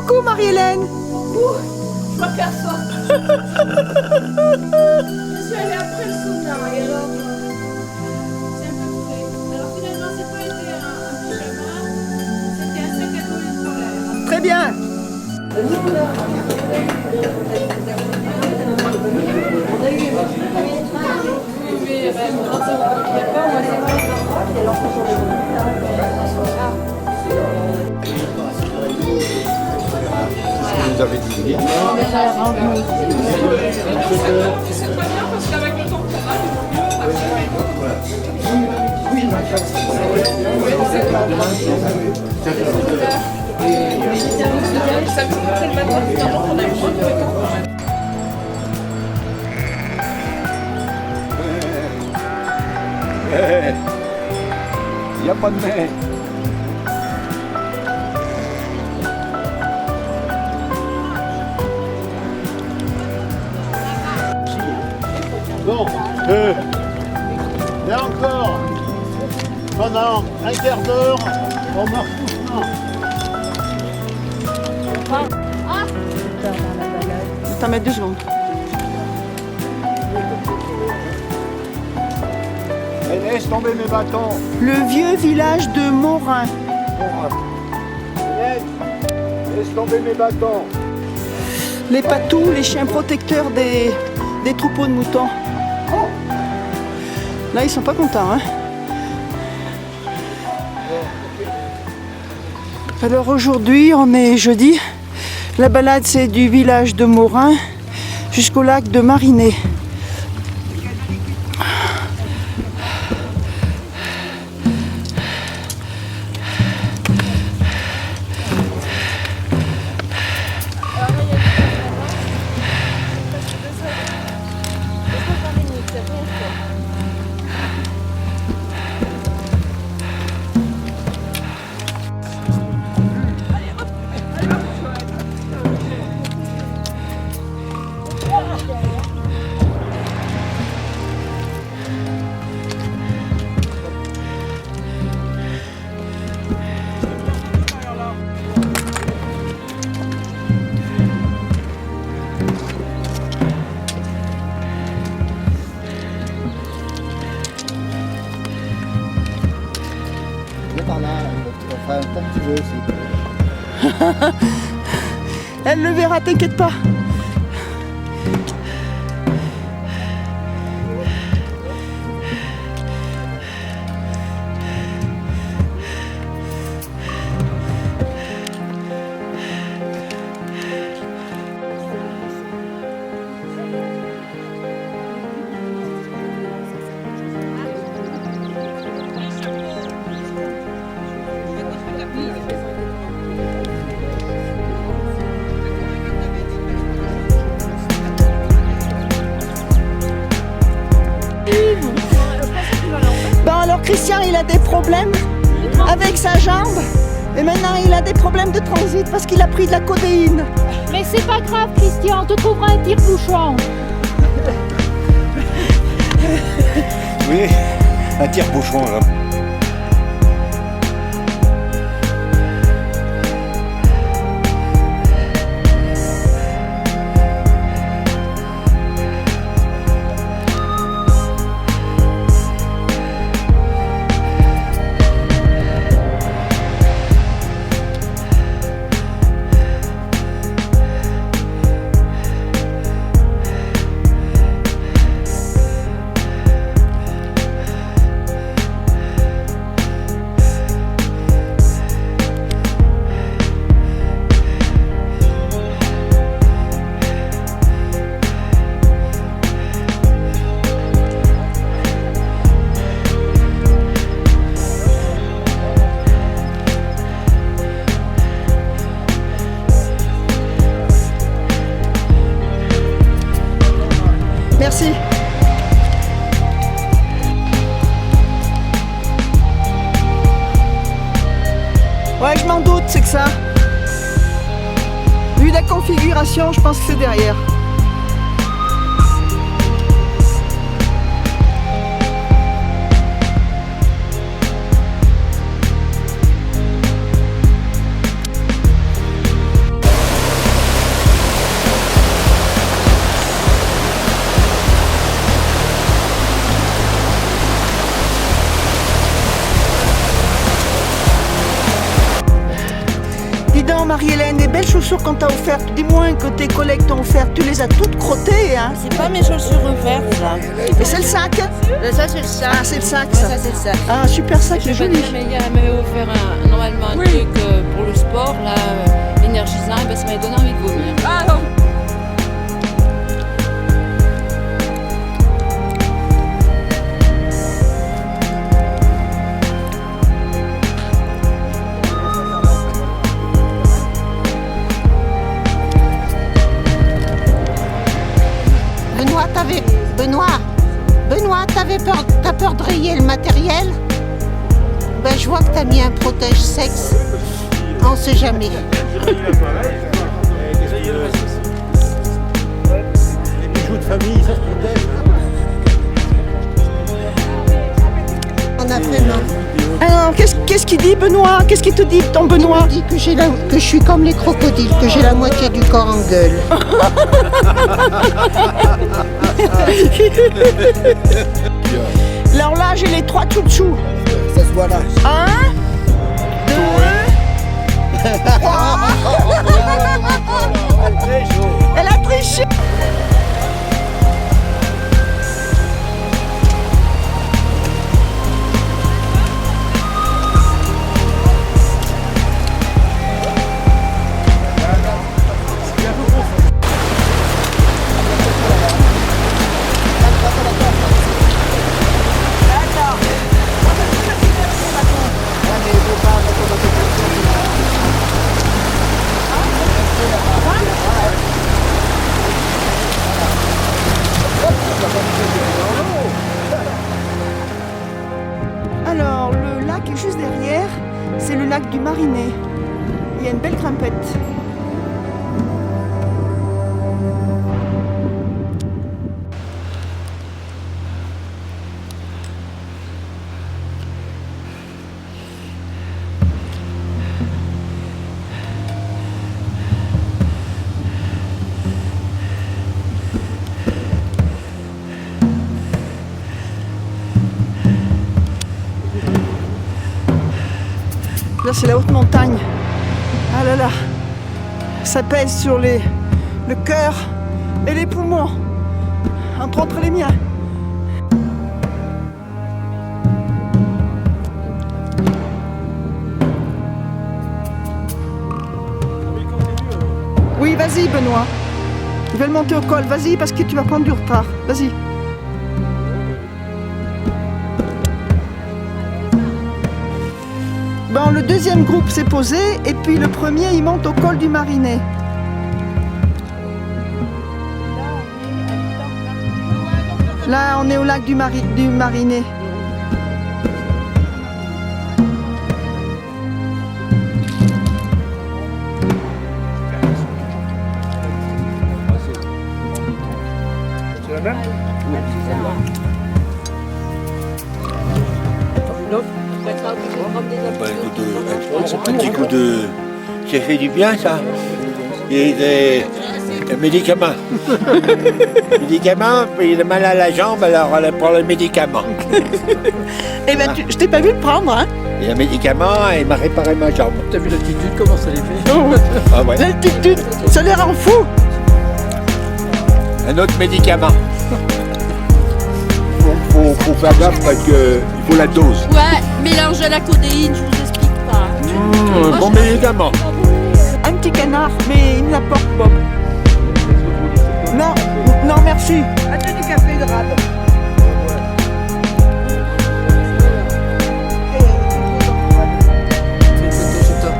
beaucoup, Marie-Hélène. Je m'aperçois. Je suis allée après le sauna et alors c'est un peu frais. Alors finalement c'est pas été un pyjama, c'était un sac à dos et une polaire. Très bien. Vous avez dit C'est pas bien parce qu'avec le temps qu'on a, ça me fait le matin, finalement on a eu moins de temps. il n'y a pas de mais. Bon, là encore, pendant un quart d'heure, on marche doucement. T'en mets 2 secondes. Et laisse tomber mes bâtons. Le vieux village de Morin. Laisse tomber mes bâtons. Les patous, les chiens protecteurs des troupeaux de moutons. Là, ils sont pas contents, hein. Alors aujourd'hui, on est jeudi. La balade, c'est du village de Morin jusqu'au lac de Marinet. Par là, enfin, comme tu veux aussi. Elle le verra, t'inquiète pas. Alors Christian, il a des problèmes avec sa jambe et maintenant il a des problèmes de transit parce qu'il a pris de la codéine. Mais c'est pas grave Christian, on te trouvera un tire-bouchon. Oui, un tire-bouchon là. Merci. Ouais, je m'en doute, c'est que ça. Vu la configuration, je pense que c'est derrière. chaussures qu'on t'a offertes, dis-moi que tes collègues t'ont offertes, tu les as toutes crottées, hein? C'est pas mes chaussures offertes, ça. Et c'est le sac? Ça, c'est le sac. Ah, c'est le sac, ça. Ça, c'est le sac. Ah, super sac, c'est Je vais joli. pas dire, mais il m'avait offert normalement un truc pour le sport, là, énergisant, et ben, ça m'avait donné envie de vomir. Ah non! Benoît, t'as peur de rayer le matériel? Ben, je vois que t'as mis un protège-sexe. On sait jamais. Les bijoux de famille, ça se protège. On a vraiment. Alors, qu'est-ce qu'il dit, Benoît? Qu'est-ce qu'il te dit, ton Benoît? Il dit que je suis comme les crocodiles, que j'ai la moitié du corps en gueule. Alors là, j'ai les 3 tchou-tchou. Ça se voit là. 1, 2, 3. Elle a triché. Alors, le lac est juste derrière, c'est le lac du Marinet. Il y a une belle grimpette. Là, c'est la haute montagne. Ah là là, ça pèse sur le cœur et les poumons, entre autres les miens. Oui, vas-y, Benoît. Ils veulent monter au col. Vas-y, parce que tu vas prendre du retard. Vas-y. Bon, le deuxième groupe s'est posé et puis le premier il monte au col du Marinet. Là on est au lac du Marinet. C'est la même? Un petit coup de... Ça fait du bien, ça. Et des médicaments. Médicaments, puis il a mal à la jambe, alors pour le médicament. Eh ben, je t'ai pas vu le prendre, hein? Et le médicament, il m'a réparé ma jambe. T'as vu l'altitude, comment ça les fait? Ah ouais. L'altitude, ça les rend fous. Un autre médicament. Faut faire gaffe parce qu'il faut la dose. Ouais, mélange à la codéine, je vous explique pas. Un bon médicament. Un petit canard, mais il me l'apporte, Bob. Non, non, merci. Attends du café de rade.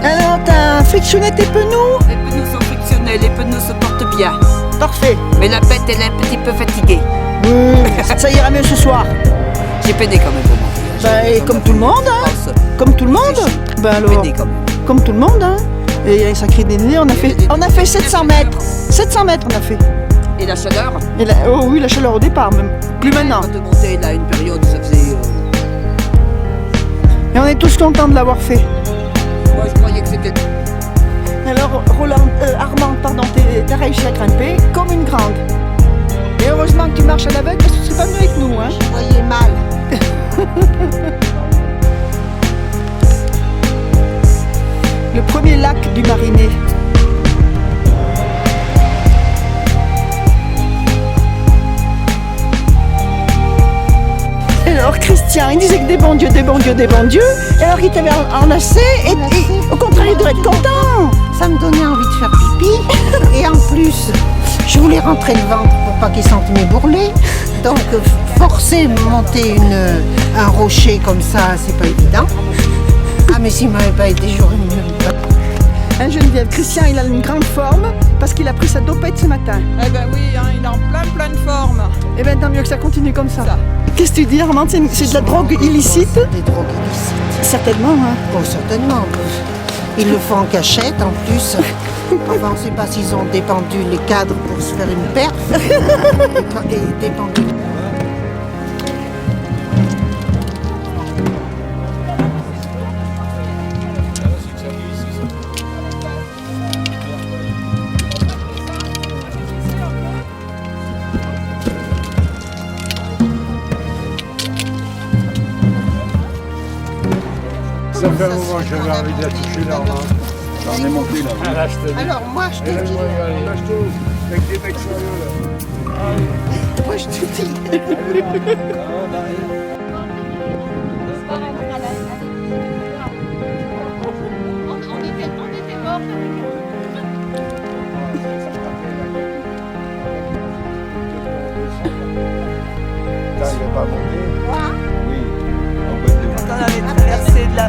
Alors, t'as frictionné tes pneus? Les pneus sont frictionnés, les pneus se portent bien. Parfait. Mais la bête, elle est un petit peu fatiguée. Ça ira mieux ce soir. J'ai peiné quand même pour moi. Bah, et comme tout le monde, hein? Comme tout le monde. Ben alors, Peiné quand même. comme tout le monde, hein? Et il y a un sacré dénivelé, on a fait 700 mètres. 700 mètres on a fait. Et la chaleur? Et oh oui, la chaleur au départ même. Plus maintenant. Quand on montait là une période, ça faisait... Et on est tous contents de l'avoir fait. Moi je croyais que c'était... Alors, Armand, pardon, t'as réussi à grimper comme une grande. Et heureusement que tu marches à l'aveugle parce que tu serais pas venu avec nous, hein? Je voyais mal. Le premier lac du Marinet. Christian, il disait que des bons dieux, des bons dieux, des bons dieux, et alors qu'il t'avait enlacé, et au contraire, il devrait être content. Ça me donnait envie de faire pipi. Et en plus, je voulais rentrer le ventre pour pas qu'il sente mes bourrelets. Donc, forcer monter un rocher comme ça, c'est pas évident. Ah, mais s'il m'avait pas été, j'aurais mieux. Hein, Geneviève, Christian, il a une grande forme parce qu'il a pris sa dopette ce matin. Eh ben oui, hein, il est en pleine forme. Eh ben tant mieux que ça continue comme ça. Qu'est-ce que tu dis, Armand? C'est de la drogue illicite? Des drogues illicites. Certainement, hein. Oh, certainement. Ils le font en cachette en plus. Enfin, on ne sait pas s'ils ont dépendu les cadres pour se faire une perf. Et dépendu. Ça fait un moment que j'avais envie de la toucher là. J'en ai monté là. Alors, moi, je te dis. Avec des mecs sérieux là. Moi, je te dis. Il n'est pas monté. Oui. Quand on avait traversé de la...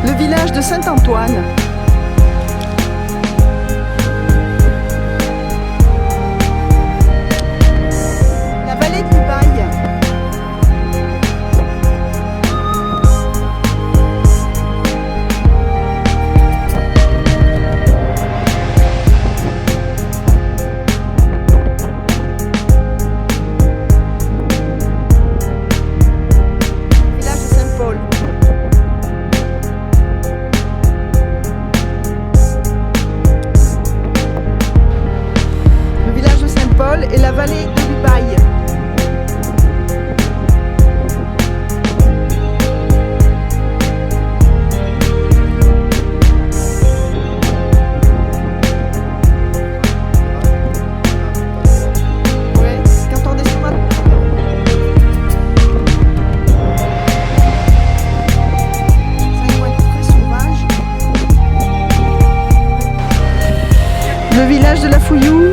Le village de Saint-Antoine. La vallée du Bail. Village de Saint-Paul. Le village de Saint-Paul et la vallée du Bail. Ouais, quand on descend à... C'est un coin très sauvage. Le village de la Fouillou.